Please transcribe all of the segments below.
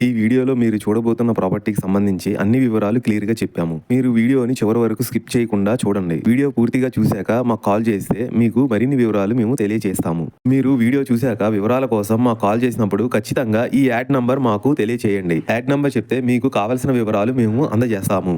ఈ వీడియోలో మీరు చూడబోతున్న ప్రాపర్టీకి సంబంధించి అన్ని వివరాలు క్లియర్గా చెప్పాము. మీరు వీడియోని చివరి వరకు స్కిప్ చేయకుండా చూడండి. వీడియో పూర్తిగా చూశాక మాకు కాల్ చేస్తే మీకు మరిన్ని వివరాలు మేము తెలియజేస్తాము. మీరు వీడియో చూశాక వివరాల కోసం మాకు కాల్ చేసినప్పుడు ఖచ్చితంగా ఈ యాడ్ నంబర్ మాకు తెలియజేయండి. యాడ్ నంబర్ చెప్తే మీకు కావాల్సిన వివరాలు మేము అందజేస్తాము.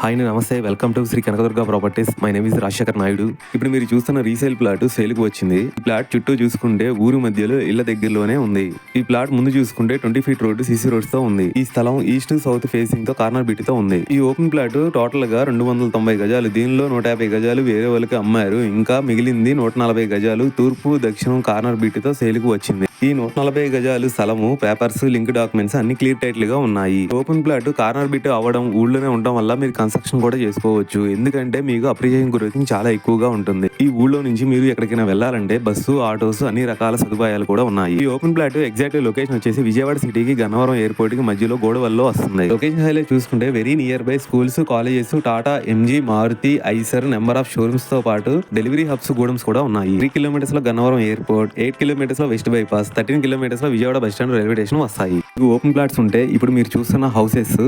హాయ్, నమస్తే. Welcome to Shri Kanakadurga Properties. My name is Rajasekhar Naidu. ఇప్పుడు మీరు చూస్తున్న రీసేల్ ప్లాట్ సేల్కి వచ్చింది. ఈ ప్లాట్ చుట్టూ చూసుకుంటే ఊరు మధ్యలో ఇళ్ల దగ్గరలోనే ఉంది. ఈ ప్లాట్ ముందు చూసుకుంటే 20 ఫీట్ రోడ్డు సీసీ రోడ్స్ తో ఉంది. ఈ స్థలం ఈస్ట్ సౌత్ ఫేసింగ్ తో కార్నర్ బిట్ తో ఉంది. ఈ ఓపెన్ ప్లాట్ టోటల్ గా 290 గజాలు. దీనిలో 150 గజాలు వేరే వాళ్ళకి అమ్మారు. ఇంకా మిగిలింది 140 గజాలు తూర్పు దక్షిణం కార్నర్ బిట్ తో సేల్కి వచ్చింది. ఈ 140 గజాలు స్థలము, పేపర్స్, లింక్ డాక్యుమెంట్స్ అన్ని క్లియర్ టైటిల్ గా ఉన్నాయి. ఓపెన్ ప్లాట్ కార్నర్ బిట్ అవ్వడం, ఊళ్ళోనే ఉండడం వల్ల మీరు కన్స్ట్రక్షన్ కూడా చేసుకోవచ్చు. ఎందుకంటే మీకు అప్రిషియేషన్ గ్రోతింగ్ చాలా ఎక్కువగా ఉంటుంది. ఈ ఊళ్ళో నుంచి మీరు ఎక్కడికైనా వెళ్ళాలంటే బస్సు, ఆటోస్ అన్ని రకాల సదుపాయాలు కూడా ఉన్నాయి. ఈ ఓపెన్ ప్లాట్ ఎగ్జాక్ట్ లొకేషన్ వచ్చేసి విజయవాడ సిటీకి గన్నవరం ఎయిర్పోర్ట్ కి మధ్యలో గోడవల్లో వస్తుంది. లొకేషన్ హైలైట్ చూసుకుంటే very near by schools, colleges, Tata, MG, Maruti, Eicher number of showrooms తో పాటు డెలివరీ హబ్స్, గూడమ్స్ కూడా ఉన్నాయి. 3 కిలోమీటర్స్ లో గన్నవరం ఎయిర్పోర్ట్, 8 కిలోమీటర్స్ లో వెస్ట్ బైపాస్, 13 కిలోమీటర్స్ లో Vijayawada bus stand, railway station వస్తాయి. ఓపెన్ ప్లాట్స్ ఉంటే ఇప్పుడు మీరు చూస్తున్న హౌసెస్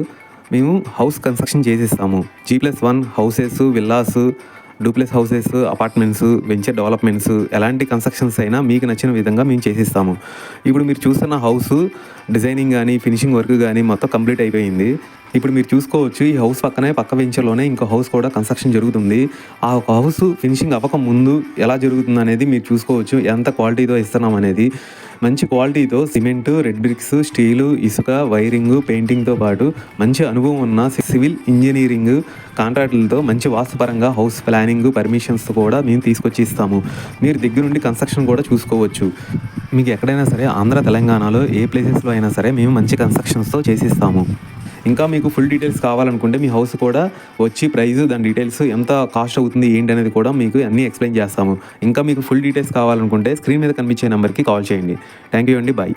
మేము హౌస్ కన్స్ట్రక్షన్ చేసేస్తాము. G+1 houses, villas, duplex houses, apartments, venture developments, ఎలాంటి కన్స్ట్రక్షన్స్ అయినా మీకు నచ్చిన విధంగా మేము చేసిస్తాము. ఇప్పుడు మీరు చూస్తున్న హౌస్ డిజైనింగ్ కానీ ఫినిషింగ్ వర్క్ కానీ మొత్తం కంప్లీట్ అయిపోయింది. ఇప్పుడు మీరు చూసుకోవచ్చు, ఈ హౌస్ పక్కనే పక్క వెంచర్లోనే ఇంకో హౌస్ కూడా కన్స్ట్రక్షన్ జరుగుతుంది. ఆ హౌస్ ఫినిషింగ్ అవ్వక ముందు ఎలా జరుగుతుంది అనేది మీరు చూసుకోవచ్చు. ఎంత క్వాలిటీతో ఇస్తున్నాం అనేది. మంచి క్వాలిటీతో సిమెంట్, రెడ్ బ్రిక్స్, స్టీలు, ఇసుక, వైరింగ్, పెయింటింగ్తో పాటు మంచి అనుభవం ఉన్న సివిల్ ఇంజనీరింగ్ కాంట్రాక్టులతో మంచి వాస్తుపరంగా హౌస్ ప్లానింగ్ పర్మిషన్స్ కూడా మేము తీసుకొచ్చి ఇస్తాము. మీరు దగ్గరుండి కన్స్ట్రక్షన్ కూడా చూసుకోవచ్చు. మీకు ఎక్కడైనా సరే ఆంధ్ర తెలంగాణలో ఏ ప్లేసెస్లో అయినా సరే మేము మంచి కన్స్ట్రక్షన్స్తో చేసిస్తాము. ఇంకా మీకు ఫుల్ డీటెయిల్స్ కావాలనుకుంటే మీ హౌస్ కూడా వచ్చి ప్రైస్, దాని డీటెయిల్స్ ఎంత కాస్ట్ అవుతుంది ఏంటి అనేది కూడా మీకు అన్నీ ఎక్స్ప్లెయిన్ చేస్తాము. ఇంకా మీకు ఫుల్ డీటెయిల్స్ కావాలనుకుంటే స్క్రీన్ మీద కనిపించే నెంబర్కి కాల్ చేయండి. థ్యాంక్ యూ అండి. బాయ్.